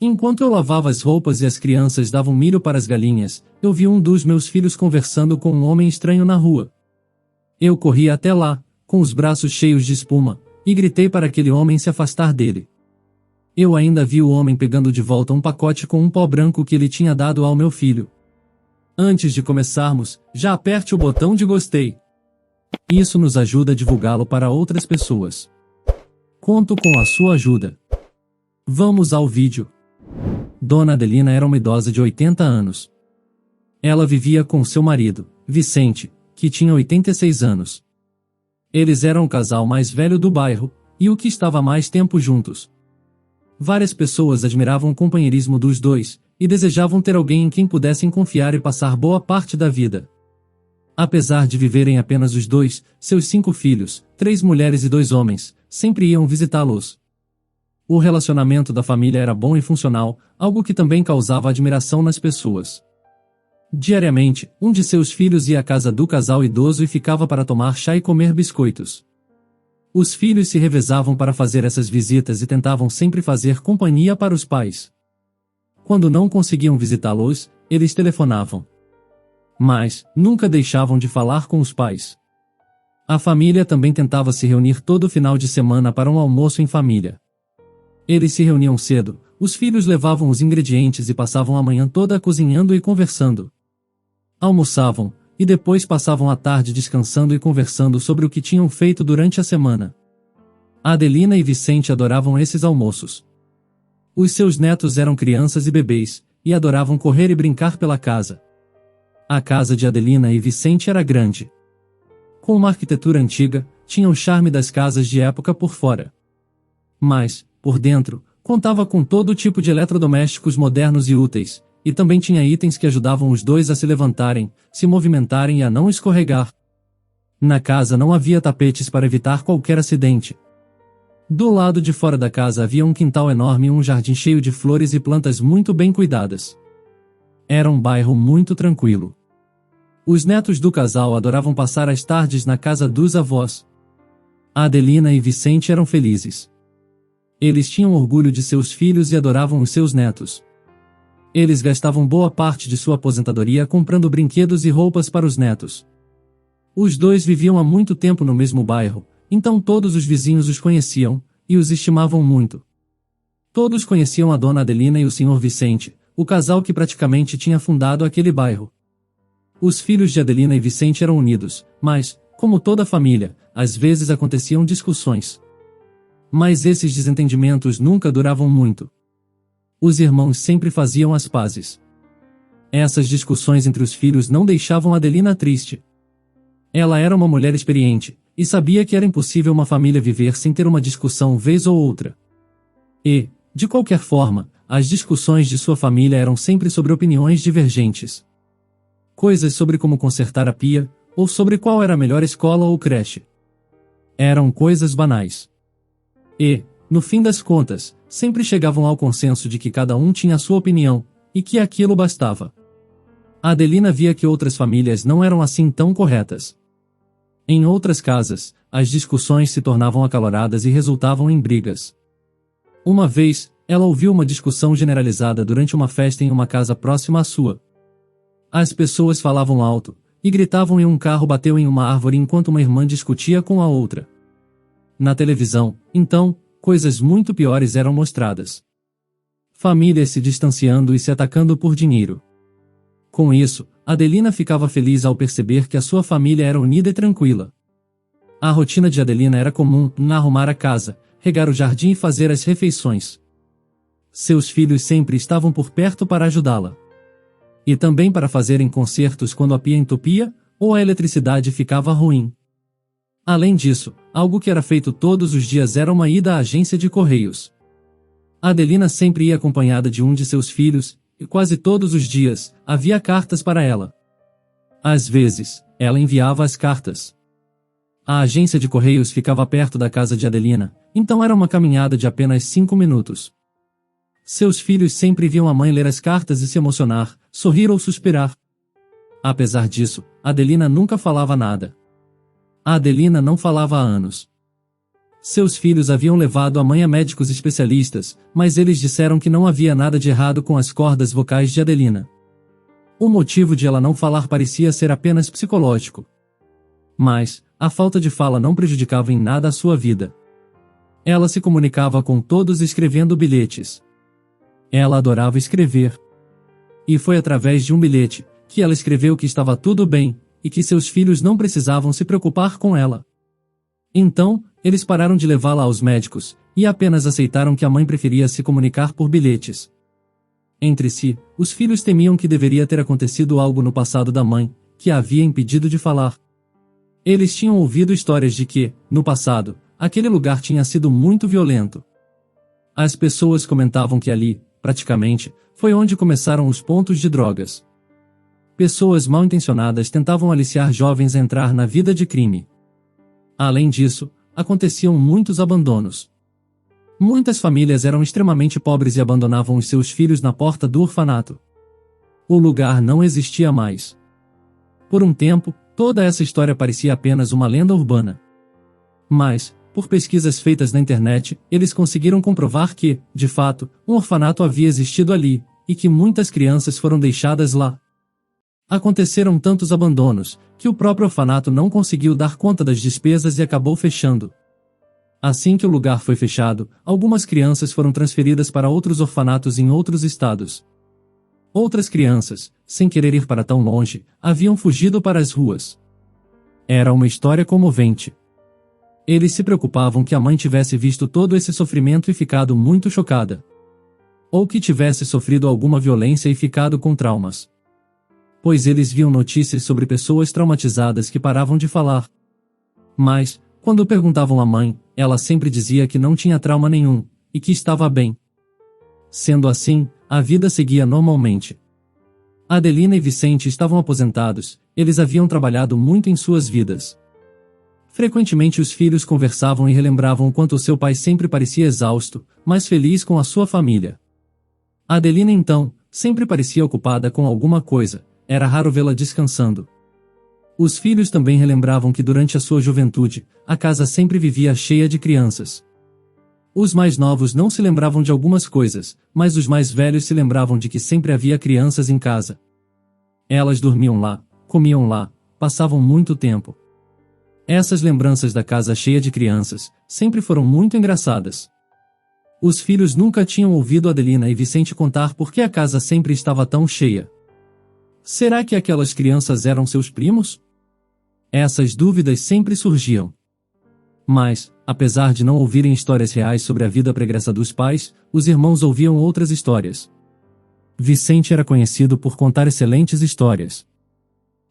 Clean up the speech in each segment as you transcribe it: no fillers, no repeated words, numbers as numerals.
Enquanto eu lavava as roupas e as crianças davam milho para as galinhas, eu vi um dos meus filhos conversando com um homem estranho na rua. Eu corri até lá, com os braços cheios de espuma, e gritei para aquele homem se afastar dele. Eu ainda vi o homem pegando de volta um pacote com um pó branco que ele tinha dado ao meu filho. Antes de começarmos, já aperte o botão de gostei. Isso nos ajuda a divulgá-lo para outras pessoas. Conto com a sua ajuda. Vamos ao vídeo. Dona Adelina era uma idosa de 80 anos. Ela vivia com seu marido, Vicente, que tinha 86 anos. Eles eram o casal mais velho do bairro, e o que estava há mais tempo juntos. Várias pessoas admiravam o companheirismo dos dois, e desejavam ter alguém em quem pudessem confiar e passar boa parte da vida. Apesar de viverem apenas os dois, seus 5 filhos, 3 mulheres e 2 homens, sempre iam visitá-los. O relacionamento da família era bom e funcional, algo que também causava admiração nas pessoas. Diariamente, um de seus filhos ia à casa do casal idoso e ficava para tomar chá e comer biscoitos. Os filhos se revezavam para fazer essas visitas e tentavam sempre fazer companhia para os pais. Quando não conseguiam visitá-los, eles telefonavam. Mas, nunca deixavam de falar com os pais. A família também tentava se reunir todo final de semana para um almoço em família. Eles se reuniam cedo, os filhos levavam os ingredientes e passavam a manhã toda cozinhando e conversando. Almoçavam, e depois passavam a tarde descansando e conversando sobre o que tinham feito durante a semana. Adelina e Vicente adoravam esses almoços. Os seus netos eram crianças e bebês, e adoravam correr e brincar pela casa. A casa de Adelina e Vicente era grande. Com uma arquitetura antiga, tinha o charme das casas de época por fora. Mas, por dentro, contava com todo tipo de eletrodomésticos modernos e úteis, e também tinha itens que ajudavam os dois a se levantarem, se movimentarem e a não escorregar. Na casa não havia tapetes para evitar qualquer acidente. Do lado de fora da casa havia um quintal enorme e um jardim cheio de flores e plantas muito bem cuidadas. Era um bairro muito tranquilo. Os netos do casal adoravam passar as tardes na casa dos avós. Adelina e Vicente eram felizes. Eles tinham orgulho de seus filhos e adoravam os seus netos. Eles gastavam boa parte de sua aposentadoria comprando brinquedos e roupas para os netos. Os dois viviam há muito tempo no mesmo bairro, então todos os vizinhos os conheciam, e os estimavam muito. Todos conheciam a dona Adelina e o senhor Vicente, o casal que praticamente tinha fundado aquele bairro. Os filhos de Adelina e Vicente eram unidos, mas, como toda família, às vezes aconteciam discussões. Mas esses desentendimentos nunca duravam muito. Os irmãos sempre faziam as pazes. Essas discussões entre os filhos não deixavam Adelina triste. Ela era uma mulher experiente, e sabia que era impossível uma família viver sem ter uma discussão vez ou outra. E, de qualquer forma, as discussões de sua família eram sempre sobre opiniões divergentes. Coisas sobre como consertar a pia, ou sobre qual era a melhor escola ou creche. Eram coisas banais. E, no fim das contas, sempre chegavam ao consenso de que cada um tinha a sua opinião, e que aquilo bastava. Adelina via que outras famílias não eram assim tão corretas. Em outras casas, as discussões se tornavam acaloradas e resultavam em brigas. Uma vez, ela ouviu uma discussão generalizada durante uma festa em uma casa próxima à sua. As pessoas falavam alto, e gritavam e um carro bateu em uma árvore enquanto uma irmã discutia com a outra. Na televisão, então, coisas muito piores eram mostradas. Famílias se distanciando e se atacando por dinheiro. Com isso, Adelina ficava feliz ao perceber que a sua família era unida e tranquila. A rotina de Adelina era comum: arrumar a casa, regar o jardim e fazer as refeições. Seus filhos sempre estavam por perto para ajudá-la. E também para fazerem consertos quando a pia entupia, ou a eletricidade ficava ruim. Além disso, algo que era feito todos os dias era uma ida à agência de correios. Adelina sempre ia acompanhada de um de seus filhos, e quase todos os dias, havia cartas para ela. Às vezes, ela enviava as cartas. A agência de correios ficava perto da casa de Adelina, então era uma caminhada de apenas 5 minutos. Seus filhos sempre viam a mãe ler as cartas e se emocionar, sorrir ou suspirar. Apesar disso, Adelina nunca falava nada. Adelina não falava há anos. Seus filhos haviam levado a mãe a médicos especialistas, mas eles disseram que não havia nada de errado com as cordas vocais de Adelina. O motivo de ela não falar parecia ser apenas psicológico. Mas, a falta de fala não prejudicava em nada a sua vida. Ela se comunicava com todos escrevendo bilhetes. Ela adorava escrever. E foi através de um bilhete que ela escreveu que estava tudo bem, e que seus filhos não precisavam se preocupar com ela. Então, eles pararam de levá-la aos médicos, e apenas aceitaram que a mãe preferia se comunicar por bilhetes. Entre si, os filhos temiam que deveria ter acontecido algo no passado da mãe, que a havia impedido de falar. Eles tinham ouvido histórias de que, no passado, aquele lugar tinha sido muito violento. As pessoas comentavam que ali, praticamente, foi onde começaram os pontos de drogas. Pessoas mal intencionadas tentavam aliciar jovens a entrar na vida de crime. Além disso, aconteciam muitos abandonos. Muitas famílias eram extremamente pobres e abandonavam os seus filhos na porta do orfanato. O lugar não existia mais. Por um tempo, toda essa história parecia apenas uma lenda urbana. Mas, por pesquisas feitas na internet, eles conseguiram comprovar que, de fato, um orfanato havia existido ali, e que muitas crianças foram deixadas lá. Aconteceram tantos abandonos, que o próprio orfanato não conseguiu dar conta das despesas e acabou fechando. Assim que o lugar foi fechado, algumas crianças foram transferidas para outros orfanatos em outros estados. Outras crianças, sem querer ir para tão longe, haviam fugido para as ruas. Era uma história comovente. Eles se preocupavam que a mãe tivesse visto todo esse sofrimento e ficado muito chocada. Ou que tivesse sofrido alguma violência e ficado com traumas. Pois eles viam notícias sobre pessoas traumatizadas que paravam de falar. Mas, quando perguntavam à mãe, ela sempre dizia que não tinha trauma nenhum, e que estava bem. Sendo assim, a vida seguia normalmente. Adelina e Vicente estavam aposentados, eles haviam trabalhado muito em suas vidas. Frequentemente os filhos conversavam e relembravam o quanto seu pai sempre parecia exausto, mas feliz com a sua família. Adelina então, sempre parecia ocupada com alguma coisa, era raro vê-la descansando. Os filhos também relembravam que durante a sua juventude, a casa sempre vivia cheia de crianças. Os mais novos não se lembravam de algumas coisas, mas os mais velhos se lembravam de que sempre havia crianças em casa. Elas dormiam lá, comiam lá, passavam muito tempo. Essas lembranças da casa cheia de crianças sempre foram muito engraçadas. Os filhos nunca tinham ouvido Adelina e Vicente contar por que a casa sempre estava tão cheia. Será que aquelas crianças eram seus primos? Essas dúvidas sempre surgiam. Mas, apesar de não ouvirem histórias reais sobre a vida pregressa dos pais, os irmãos ouviam outras histórias. Vicente era conhecido por contar excelentes histórias.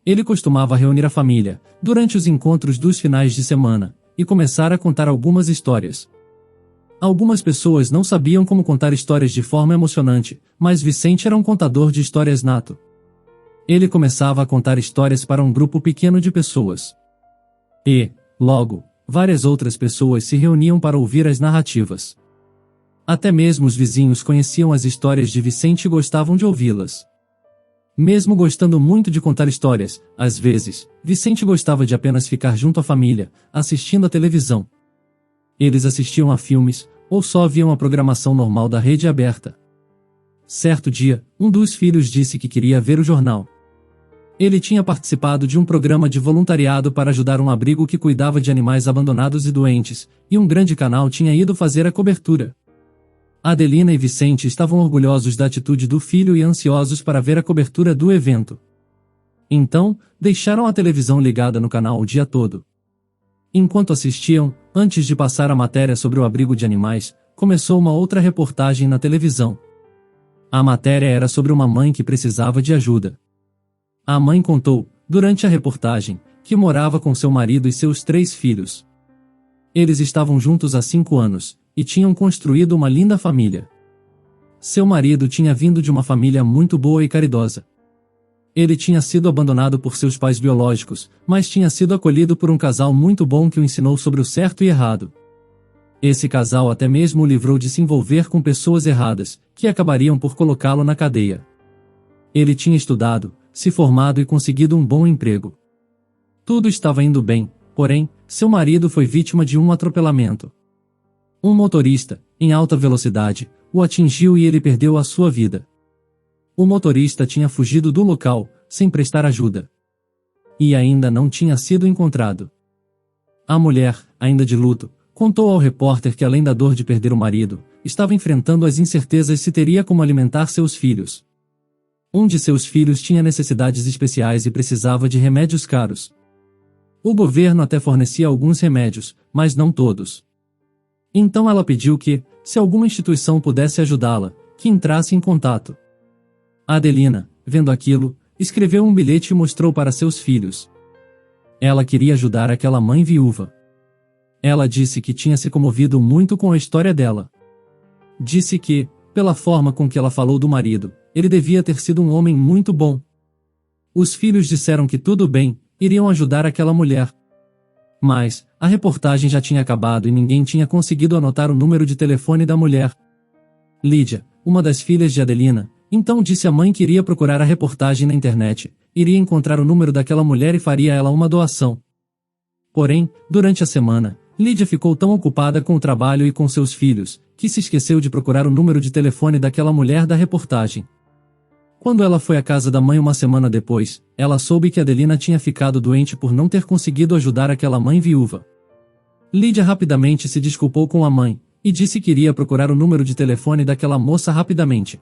Ele costumava reunir a família, durante os encontros dos finais de semana, e começar a contar algumas histórias. Algumas pessoas não sabiam como contar histórias de forma emocionante, mas Vicente era um contador de histórias nato. Ele começava a contar histórias para um grupo pequeno de pessoas. E, logo, várias outras pessoas se reuniam para ouvir as narrativas. Até mesmo os vizinhos conheciam as histórias de Vicente e gostavam de ouvi-las. Mesmo gostando muito de contar histórias, às vezes, Vicente gostava de apenas ficar junto à família, assistindo à televisão. Eles assistiam a filmes, ou só viam a programação normal da rede aberta. Certo dia, um dos filhos disse que queria ver o jornal. Ele tinha participado de um programa de voluntariado para ajudar um abrigo que cuidava de animais abandonados e doentes, e um grande canal tinha ido fazer a cobertura. Adelina e Vicente estavam orgulhosos da atitude do filho e ansiosos para ver a cobertura do evento. Então, deixaram a televisão ligada no canal o dia todo. Enquanto assistiam, antes de passar a matéria sobre o abrigo de animais, começou uma outra reportagem na televisão. A matéria era sobre uma mãe que precisava de ajuda. A mãe contou, durante a reportagem, que morava com seu marido e seus 3 filhos. Eles estavam juntos há 5 anos, e tinham construído uma linda família. Seu marido tinha vindo de uma família muito boa e caridosa. Ele tinha sido abandonado por seus pais biológicos, mas tinha sido acolhido por um casal muito bom que o ensinou sobre o certo e errado. Esse casal até mesmo o livrou de se envolver com pessoas erradas, que acabariam por colocá-lo na cadeia. Ele tinha estudado, se formado e conseguido um bom emprego. Tudo estava indo bem, porém, seu marido foi vítima de um atropelamento. Um motorista, em alta velocidade, o atingiu e ele perdeu a sua vida. O motorista tinha fugido do local, sem prestar ajuda. E ainda não tinha sido encontrado. A mulher, ainda de luto, contou ao repórter que além da dor de perder o marido, estava enfrentando as incertezas se teria como alimentar seus filhos. Um de seus filhos tinha necessidades especiais e precisava de remédios caros. O governo até fornecia alguns remédios, mas não todos. Então ela pediu que, se alguma instituição pudesse ajudá-la, que entrasse em contato. Adelina, vendo aquilo, escreveu um bilhete e mostrou para seus filhos. Ela queria ajudar aquela mãe viúva. Ela disse que tinha se comovido muito com a história dela. Disse que, pela forma com que ela falou do marido, ele devia ter sido um homem muito bom. Os filhos disseram que tudo bem, iriam ajudar aquela mulher. Mas, a reportagem já tinha acabado e ninguém tinha conseguido anotar o número de telefone da mulher. Lídia, uma das filhas de Adelina, então disse à mãe que iria procurar a reportagem na internet, iria encontrar o número daquela mulher e faria a ela uma doação. Porém, durante a semana, Lídia ficou tão ocupada com o trabalho e com seus filhos, que se esqueceu de procurar o número de telefone daquela mulher da reportagem. Quando ela foi à casa da mãe uma semana depois, ela soube que Adelina tinha ficado doente por não ter conseguido ajudar aquela mãe viúva. Lídia rapidamente se desculpou com a mãe, e disse que iria procurar o número de telefone daquela moça rapidamente.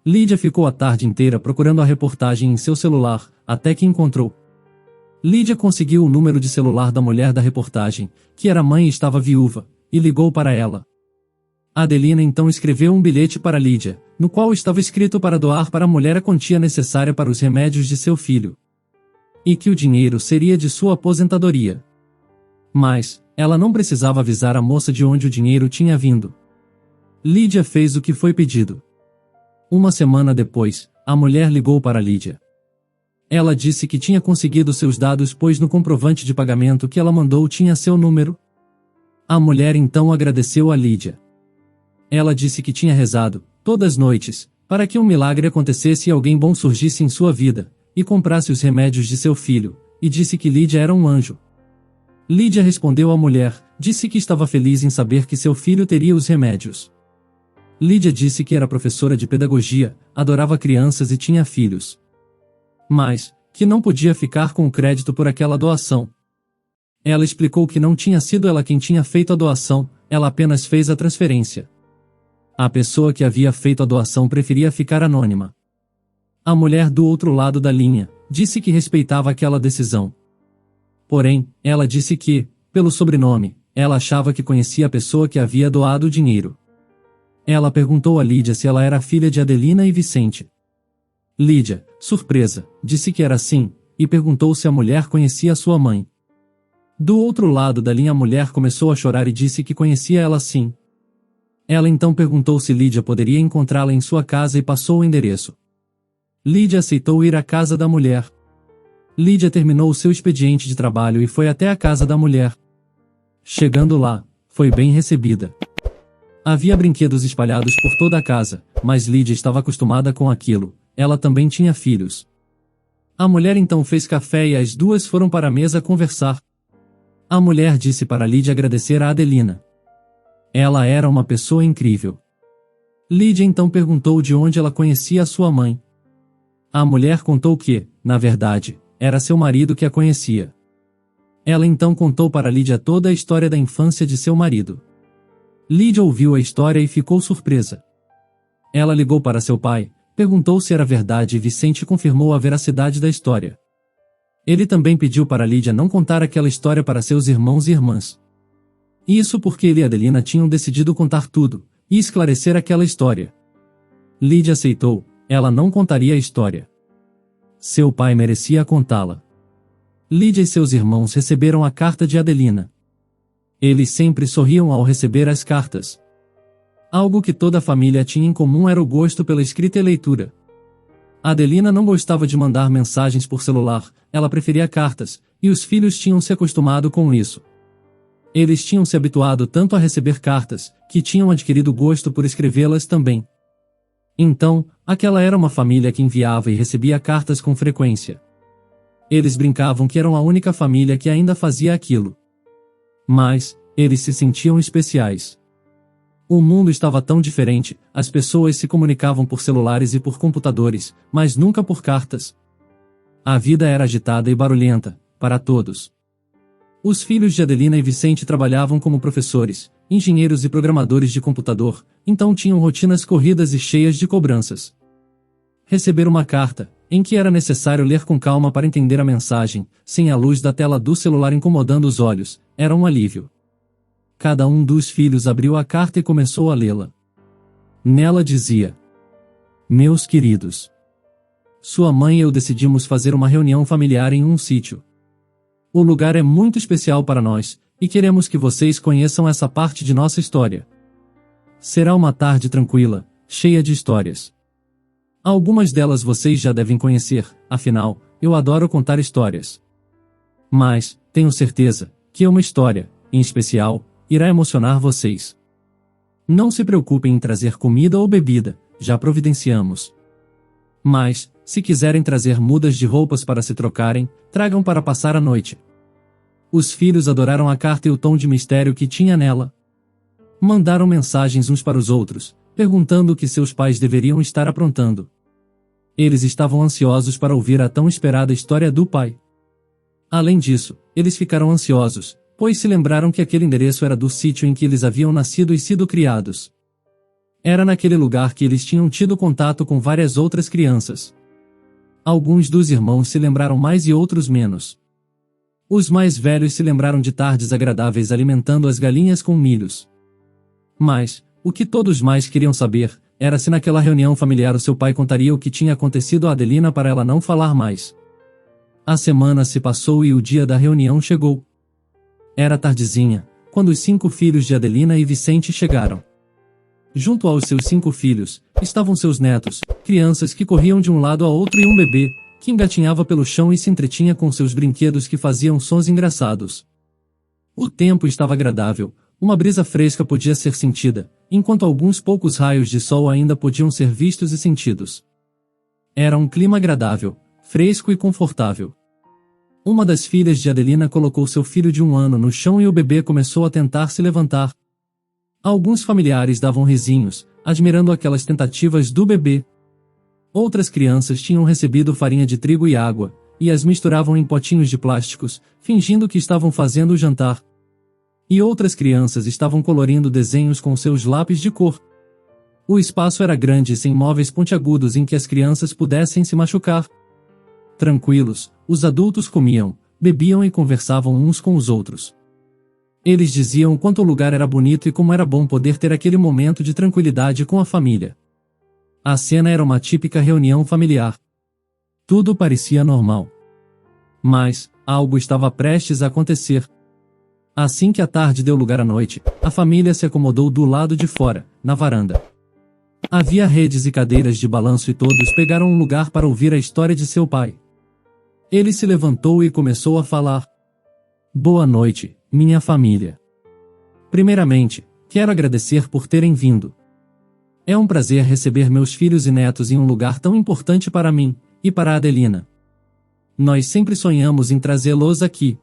Lídia ficou a tarde inteira procurando a reportagem em seu celular, até que encontrou. Lídia conseguiu o número de celular da mulher da reportagem, que era mãe e estava viúva, e ligou para ela. Adelina então escreveu um bilhete para Lídia, no qual estava escrito para doar para a mulher a quantia necessária para os remédios de seu filho. E que o dinheiro seria de sua aposentadoria. Mas, ela não precisava avisar a moça de onde o dinheiro tinha vindo. Lídia fez o que foi pedido. Uma semana depois, a mulher ligou para Lídia. Ela disse que tinha conseguido seus dados pois no comprovante de pagamento que ela mandou tinha seu número. A mulher então agradeceu a Lídia. Ela disse que tinha rezado, todas as noites, para que um milagre acontecesse e alguém bom surgisse em sua vida, e comprasse os remédios de seu filho, e disse que Lídia era um anjo. Lídia respondeu à mulher, disse que estava feliz em saber que seu filho teria os remédios. Lídia disse que era professora de pedagogia, adorava crianças e tinha filhos. Mas, que não podia ficar com o crédito por aquela doação. Ela explicou que não tinha sido ela quem tinha feito a doação, ela apenas fez a transferência. A pessoa que havia feito a doação preferia ficar anônima. A mulher do outro lado da linha, disse que respeitava aquela decisão. Porém, ela disse que, pelo sobrenome, ela achava que conhecia a pessoa que havia doado o dinheiro. Ela perguntou a Lídia se ela era filha de Adelina e Vicente. Lídia, surpresa, disse que era sim, e perguntou se a mulher conhecia sua mãe. Do outro lado da linha a mulher começou a chorar e disse que conhecia ela sim. Ela então perguntou se Lídia poderia encontrá-la em sua casa e passou o endereço. Lídia aceitou ir à casa da mulher. Lídia terminou o seu expediente de trabalho e foi até a casa da mulher. Chegando lá, foi bem recebida. Havia brinquedos espalhados por toda a casa, mas Lídia estava acostumada com aquilo, ela também tinha filhos. A mulher então fez café e as duas foram para a mesa conversar. A mulher disse para Lídia agradecer a Adelina. Ela era uma pessoa incrível. Lídia então perguntou de onde ela conhecia a sua mãe. A mulher contou que, na verdade, era seu marido que a conhecia. Ela então contou para Lídia toda a história da infância de seu marido. Lídia ouviu a história e ficou surpresa. Ela ligou para seu pai, perguntou se era verdade e Vicente confirmou a veracidade da história. Ele também pediu para Lídia não contar aquela história para seus irmãos e irmãs. Isso porque ele e Adelina tinham decidido contar tudo, e esclarecer aquela história. Lídia aceitou, ela não contaria a história. Seu pai merecia contá-la. Lídia e seus irmãos receberam a carta de Adelina. Eles sempre sorriam ao receber as cartas. Algo que toda a família tinha em comum era o gosto pela escrita e leitura. Adelina não gostava de mandar mensagens por celular, ela preferia cartas, e os filhos tinham se acostumado com isso. Eles tinham se habituado tanto a receber cartas, que tinham adquirido gosto por escrevê-las também. Então, aquela era uma família que enviava e recebia cartas com frequência. Eles brincavam que eram a única família que ainda fazia aquilo. Mas, eles se sentiam especiais. O mundo estava tão diferente, as pessoas se comunicavam por celulares e por computadores, mas nunca por cartas. A vida era agitada e barulhenta, para todos. Os filhos de Adelina e Vicente trabalhavam como professores, engenheiros e programadores de computador, então tinham rotinas corridas e cheias de cobranças. Receber uma carta, em que era necessário ler com calma para entender a mensagem, sem a luz da tela do celular incomodando os olhos, era um alívio. Cada um dos filhos abriu a carta e começou a lê-la. Nela dizia: Meus queridos, sua mãe e eu decidimos fazer uma reunião familiar em um sítio. O lugar é muito especial para nós, e queremos que vocês conheçam essa parte de nossa história. Será uma tarde tranquila, cheia de histórias. Algumas delas vocês já devem conhecer, afinal, eu adoro contar histórias. Mas, tenho certeza, que uma história, em especial, irá emocionar vocês. Não se preocupem em trazer comida ou bebida, já providenciamos. Mas, se quiserem trazer mudas de roupas para se trocarem, tragam para passar a noite. Os filhos adoraram a carta e o tom de mistério que tinha nela. Mandaram mensagens uns para os outros, perguntando o que seus pais deveriam estar aprontando. Eles estavam ansiosos para ouvir a tão esperada história do pai. Além disso, eles ficaram ansiosos, pois se lembraram que aquele endereço era do sítio em que eles haviam nascido e sido criados. Era naquele lugar que eles tinham tido contato com várias outras crianças. Alguns dos irmãos se lembraram mais e outros menos. Os mais velhos se lembraram de tardes agradáveis alimentando as galinhas com milhos. Mas, o que todos mais queriam saber, era se naquela reunião familiar o seu pai contaria o que tinha acontecido a Adelina para ela não falar mais. A semana se passou e o dia da reunião chegou. Era tardezinha, quando os 5 filhos de Adelina e Vicente chegaram. Junto aos seus 5 filhos, estavam seus netos, crianças que corriam de um lado a outro e um bebê, que engatinhava pelo chão e se entretinha com seus brinquedos que faziam sons engraçados. O tempo estava agradável, uma brisa fresca podia ser sentida, enquanto alguns poucos raios de sol ainda podiam ser vistos e sentidos. Era um clima agradável, fresco e confortável. Uma das filhas de Adelina colocou seu filho de 1 ano no chão e o bebê começou a tentar se levantar. Alguns familiares davam risinhos, admirando aquelas tentativas do bebê. Outras crianças tinham recebido farinha de trigo e água, e as misturavam em potinhos de plásticos, fingindo que estavam fazendo o jantar. E outras crianças estavam colorindo desenhos com seus lápis de cor. O espaço era grande e sem móveis pontiagudos em que as crianças pudessem se machucar. Tranquilos, os adultos comiam, bebiam e conversavam uns com os outros. Eles diziam quanto o lugar era bonito e como era bom poder ter aquele momento de tranquilidade com a família. A cena era uma típica reunião familiar. Tudo parecia normal. Mas, algo estava prestes a acontecer. Assim que a tarde deu lugar à noite, a família se acomodou do lado de fora, na varanda. Havia redes e cadeiras de balanço e todos pegaram um lugar para ouvir a história de seu pai. Ele se levantou e começou a falar. Boa noite, minha família. Primeiramente, quero agradecer por terem vindo. É um prazer receber meus filhos e netos em um lugar tão importante para mim, e para a Adelina. Nós sempre sonhamos em trazê-los aqui.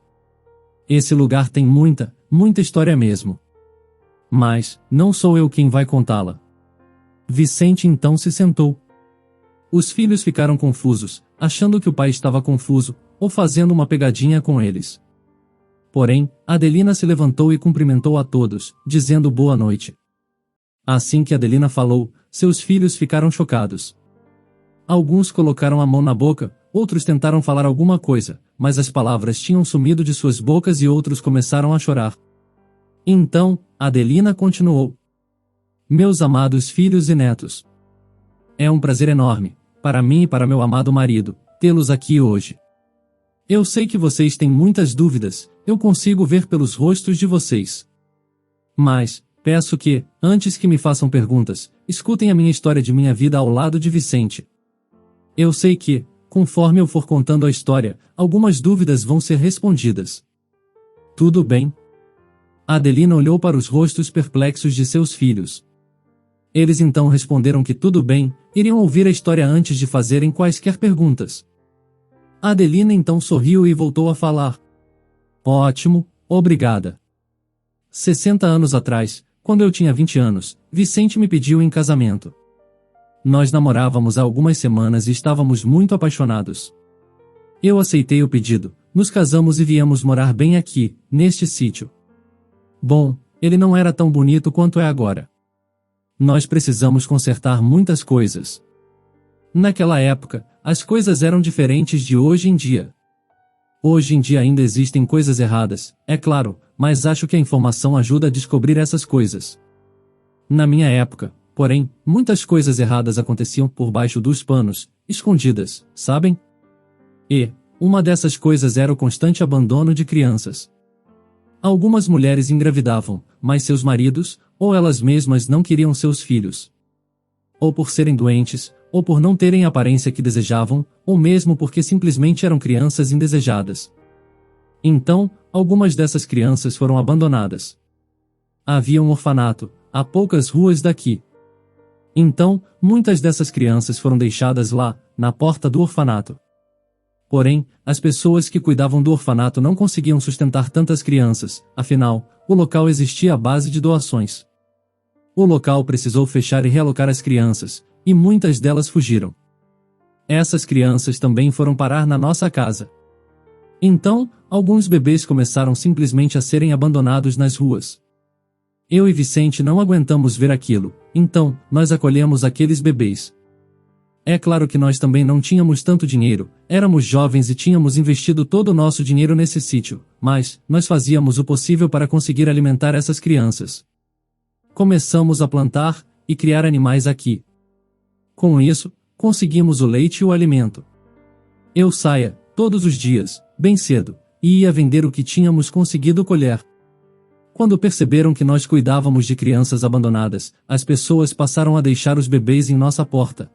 Esse lugar tem muita história mesmo. Mas, não sou eu quem vai contá-la. Vicente então se sentou. Os filhos ficaram confusos, achando que o pai estava confuso, ou fazendo uma pegadinha com eles. Porém, Adelina se levantou e cumprimentou a todos, dizendo boa noite. Assim que Adelina falou, seus filhos ficaram chocados. Alguns colocaram a mão na boca, outros tentaram falar alguma coisa, mas as palavras tinham sumido de suas bocas e outros começaram a chorar. Então, Adelina continuou. Meus amados filhos e netos. É um prazer enorme, para mim e para meu amado marido, tê-los aqui hoje. Eu sei que vocês têm muitas dúvidas, eu consigo ver pelos rostos de vocês. Mas, peço que, antes que me façam perguntas, escutem a minha história de minha vida ao lado de Vicente. Eu sei que, conforme eu for contando a história, algumas dúvidas vão ser respondidas. Tudo bem? Adelina olhou para os rostos perplexos de seus filhos. Eles então responderam que tudo bem, iriam ouvir a história antes de fazerem quaisquer perguntas. Adelina então sorriu e voltou a falar. Ótimo, obrigada. 60 anos atrás, Quando eu tinha 20 anos, Vicente me pediu em casamento. Nós namorávamos há algumas semanas e estávamos muito apaixonados. Eu aceitei o pedido, nos casamos e viemos morar bem aqui, neste sítio. Bom, ele não era tão bonito quanto é agora. Nós precisamos consertar muitas coisas. Naquela época, as coisas eram diferentes de hoje em dia. Hoje em dia ainda existem coisas erradas, é claro, mas acho que a informação ajuda a descobrir essas coisas. Na minha época, porém, muitas coisas erradas aconteciam por baixo dos panos, escondidas, sabem? E uma dessas coisas era o constante abandono de crianças. Algumas mulheres engravidavam, mas seus maridos, ou elas mesmas não queriam seus filhos. Ou por serem doentes, ou por não terem a aparência que desejavam, ou mesmo porque simplesmente eram crianças indesejadas. Então, algumas dessas crianças foram abandonadas. Havia um orfanato, a poucas ruas daqui. Então, muitas dessas crianças foram deixadas lá, na porta do orfanato. Porém, as pessoas que cuidavam do orfanato não conseguiam sustentar tantas crianças, afinal, o local existia à base de doações. O local precisou fechar e realocar as crianças, e muitas delas fugiram. Essas crianças também foram parar na nossa casa. Então, alguns bebês começaram simplesmente a serem abandonados nas ruas. Eu e Vicente não aguentamos ver aquilo, então, nós acolhemos aqueles bebês. É claro que nós também não tínhamos tanto dinheiro, éramos jovens e tínhamos investido todo o nosso dinheiro nesse sítio, mas, nós fazíamos o possível para conseguir alimentar essas crianças. Começamos a plantar e criar animais aqui. Com isso, conseguimos o leite e o alimento. Eu saía, todos os dias, bem cedo, e ia vender o que tínhamos conseguido colher. Quando perceberam que nós cuidávamos de crianças abandonadas, as pessoas passaram a deixar os bebês em nossa porta.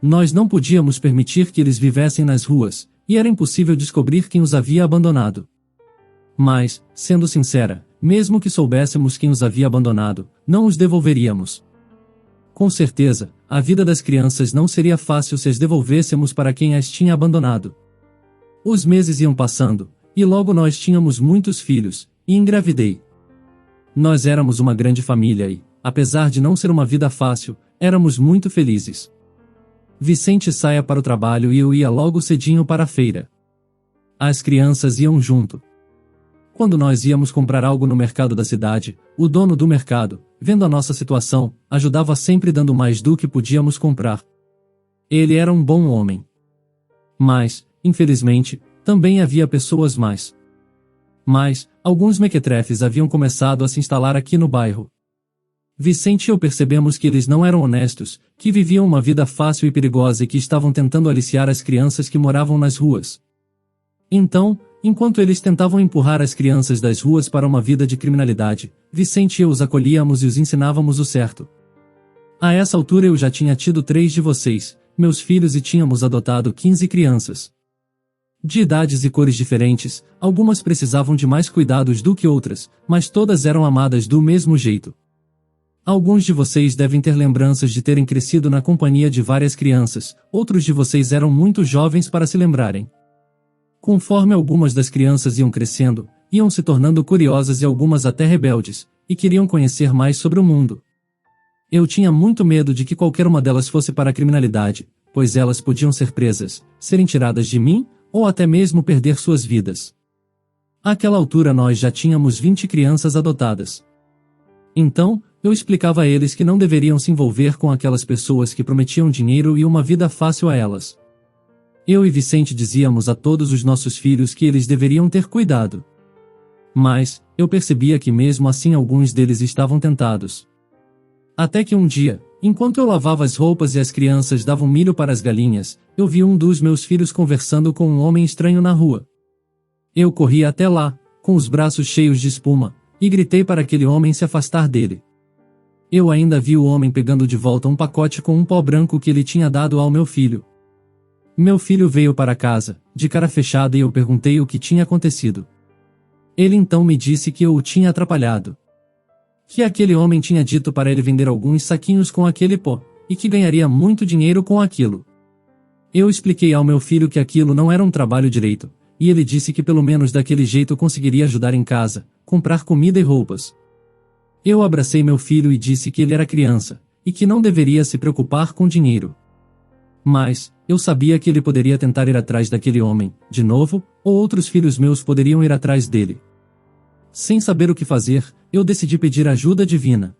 Nós não podíamos permitir que eles vivessem nas ruas, e era impossível descobrir quem os havia abandonado. Mas, sendo sincera, mesmo que soubéssemos quem os havia abandonado, não os devolveríamos. Com certeza, a vida das crianças não seria fácil se as devolvêssemos para quem as tinha abandonado. Os meses iam passando, e logo nós tínhamos muitos filhos, e engravidei. Nós éramos uma grande família e, apesar de não ser uma vida fácil, éramos muito felizes. Vicente saía para o trabalho e eu ia logo cedinho para a feira. As crianças iam junto. Quando nós íamos comprar algo no mercado da cidade, o dono do mercado, vendo a nossa situação, ajudava sempre dando mais do que podíamos comprar. Ele era um bom homem. Mas, infelizmente, também havia pessoas más. Mas, alguns mequetrefes haviam começado a se instalar aqui no bairro. Vicente e eu percebemos que eles não eram honestos, que viviam uma vida fácil e perigosa e que estavam tentando aliciar as crianças que moravam nas ruas. Então, enquanto eles tentavam empurrar as crianças das ruas para uma vida de criminalidade, Vicente e eu os acolhíamos e os ensinávamos o certo. A essa altura eu já tinha tido 3 de vocês, meus filhos, e tínhamos adotado 15 crianças. De idades e cores diferentes, algumas precisavam de mais cuidados do que outras, mas todas eram amadas do mesmo jeito. Alguns de vocês devem ter lembranças de terem crescido na companhia de várias crianças, outros de vocês eram muito jovens para se lembrarem. Conforme algumas das crianças iam crescendo, iam se tornando curiosas e algumas até rebeldes, e queriam conhecer mais sobre o mundo. Eu tinha muito medo de que qualquer uma delas fosse para a criminalidade, pois elas podiam ser presas, serem tiradas de mim, ou até mesmo perder suas vidas. Àquela altura nós já tínhamos 20 crianças adotadas. Então, eu explicava a eles que não deveriam se envolver com aquelas pessoas que prometiam dinheiro e uma vida fácil a elas. Eu e Vicente dizíamos a todos os nossos filhos que eles deveriam ter cuidado. Mas, eu percebia que mesmo assim alguns deles estavam tentados. Até que um dia, enquanto eu lavava as roupas e as crianças davam milho para as galinhas, eu vi um dos meus filhos conversando com um homem estranho na rua. Eu corri até lá, com os braços cheios de espuma, e gritei para aquele homem se afastar dele. Eu ainda vi o homem pegando de volta um pacote com um pó branco que ele tinha dado ao meu filho. Meu filho veio para casa, de cara fechada, e eu perguntei o que tinha acontecido. Ele então me disse que eu o tinha atrapalhado. Que aquele homem tinha dito para ele vender alguns saquinhos com aquele pó, e que ganharia muito dinheiro com aquilo. Eu expliquei ao meu filho que aquilo não era um trabalho direito, e ele disse que pelo menos daquele jeito conseguiria ajudar em casa, comprar comida e roupas. Eu abracei meu filho e disse que ele era criança, e que não deveria se preocupar com dinheiro. Mas, eu sabia que ele poderia tentar ir atrás daquele homem, de novo, ou outros filhos meus poderiam ir atrás dele. Sem saber o que fazer, eu decidi pedir ajuda divina.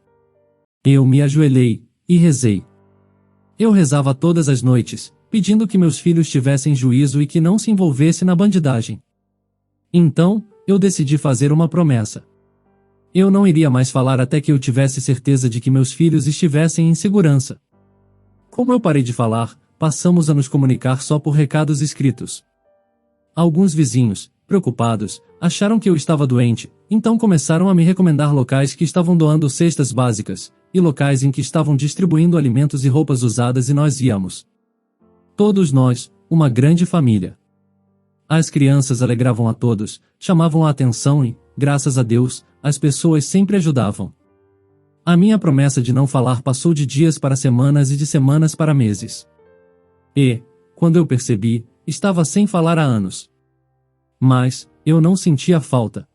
Eu me ajoelhei, e rezei. Eu rezava todas as noites, pedindo que meus filhos tivessem juízo e que não se envolvessem na bandidagem. Então, eu decidi fazer uma promessa. Eu não iria mais falar até que eu tivesse certeza de que meus filhos estivessem em segurança. Como eu parei de falar, passamos a nos comunicar só por recados escritos. Alguns vizinhos, preocupados, acharam que eu estava doente, então começaram a me recomendar locais que estavam doando cestas básicas, e locais em que estavam distribuindo alimentos e roupas usadas, e nós íamos. Todos nós, uma grande família. As crianças alegravam a todos, chamavam a atenção e, graças a Deus, as pessoas sempre ajudavam. A minha promessa de não falar passou de dias para semanas e de semanas para meses. E, quando eu percebi, estava sem falar há anos. Mas, eu não sentia falta.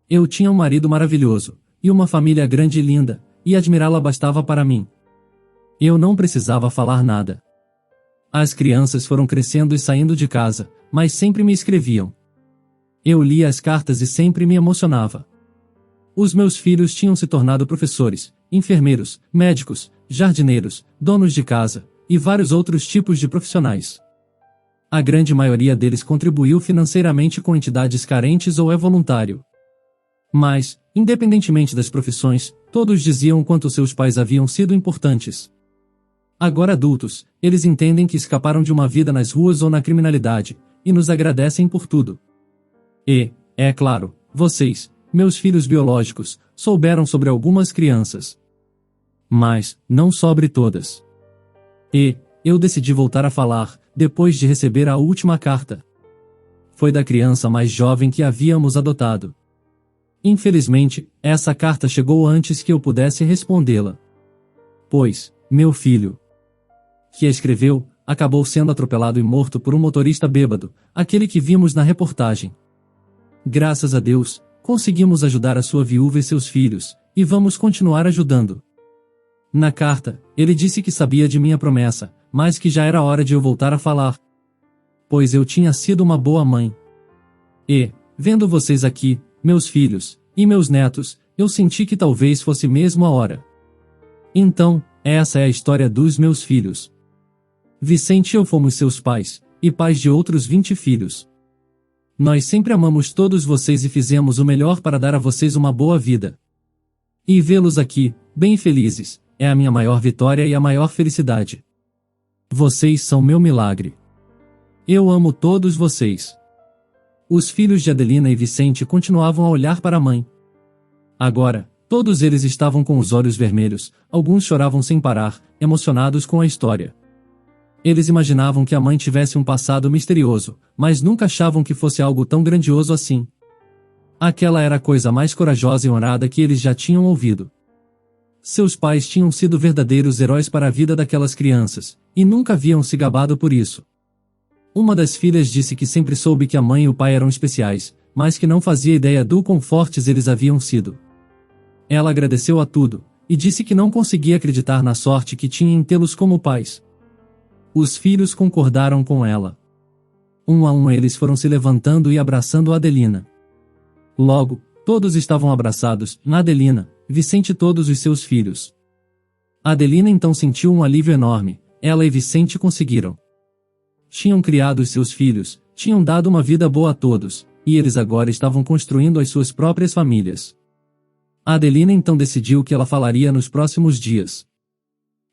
Eu tinha um marido maravilhoso, e uma família grande e linda, e admirá-la bastava para mim. Eu não precisava falar nada. As crianças foram crescendo e saindo de casa, mas sempre me escreviam. Eu lia as cartas e sempre me emocionava. Os meus filhos tinham se tornado professores, enfermeiros, médicos, jardineiros, donos de casa, e vários outros tipos de profissionais. A grande maioria deles contribuiu financeiramente com entidades carentes ou é voluntário. Mas, independentemente das profissões, todos diziam quanto seus pais haviam sido importantes. Agora adultos, eles entendem que escaparam de uma vida nas ruas ou na criminalidade, e nos agradecem por tudo. E, é claro, vocês, meus filhos biológicos, souberam sobre algumas crianças. Mas, não sobre todas. E, eu decidi voltar a falar, depois de receber a última carta. Foi da criança mais jovem que havíamos adotado. Infelizmente, essa carta chegou antes que eu pudesse respondê-la. Pois, meu filho, que a escreveu, acabou sendo atropelado e morto por um motorista bêbado, aquele que vimos na reportagem. Graças a Deus, conseguimos ajudar a sua viúva e seus filhos, e vamos continuar ajudando. Na carta, ele disse que sabia de minha promessa, mas que já era hora de eu voltar a falar. Pois eu tinha sido uma boa mãe. E, vendo vocês aqui, meus filhos, e meus netos, eu senti que talvez fosse mesmo a hora. Então, essa é a história dos meus filhos. Vicente e eu fomos seus pais, e pais de outros 20 filhos. Nós sempre amamos todos vocês e fizemos o melhor para dar a vocês uma boa vida. E vê-los aqui, bem felizes, é a minha maior vitória e a maior felicidade. Vocês são meu milagre. Eu amo todos vocês. Os filhos de Adelina e Vicente continuavam a olhar para a mãe. Agora, todos eles estavam com os olhos vermelhos, alguns choravam sem parar, emocionados com a história. Eles imaginavam que a mãe tivesse um passado misterioso, mas nunca achavam que fosse algo tão grandioso assim. Aquela era a coisa mais corajosa e honrada que eles já tinham ouvido. Seus pais tinham sido verdadeiros heróis para a vida daquelas crianças, e nunca haviam se gabado por isso. Uma das filhas disse que sempre soube que a mãe e o pai eram especiais, mas que não fazia ideia do quão fortes eles haviam sido. Ela agradeceu a tudo, e disse que não conseguia acreditar na sorte que tinha em tê-los como pais. Os filhos concordaram com ela. Um a um eles foram se levantando e abraçando a Adelina. Logo, todos estavam abraçados, na Adelina, Vicente e todos os seus filhos. Adelina então sentiu um alívio enorme, ela e Vicente conseguiram. Tinham criado os seus filhos, tinham dado uma vida boa a todos, e eles agora estavam construindo as suas próprias famílias. A Adelina então decidiu o que ela falaria nos próximos dias.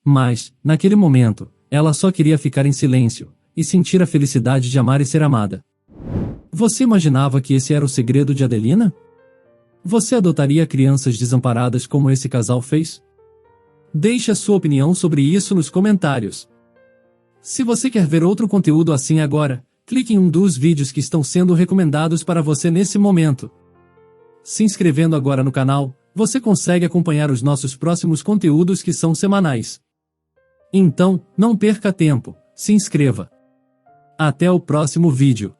Mas, naquele momento, ela só queria ficar em silêncio, e sentir a felicidade de amar e ser amada. Você imaginava que esse era o segredo de Adelina? Você adotaria crianças desamparadas como esse casal fez? Deixe a sua opinião sobre isso nos comentários. Se você quer ver outro conteúdo assim agora, clique em um dos vídeos que estão sendo recomendados para você nesse momento. Se inscrevendo agora no canal, você consegue acompanhar os nossos próximos conteúdos que são semanais. Então, não perca tempo, se inscreva. Até o próximo vídeo.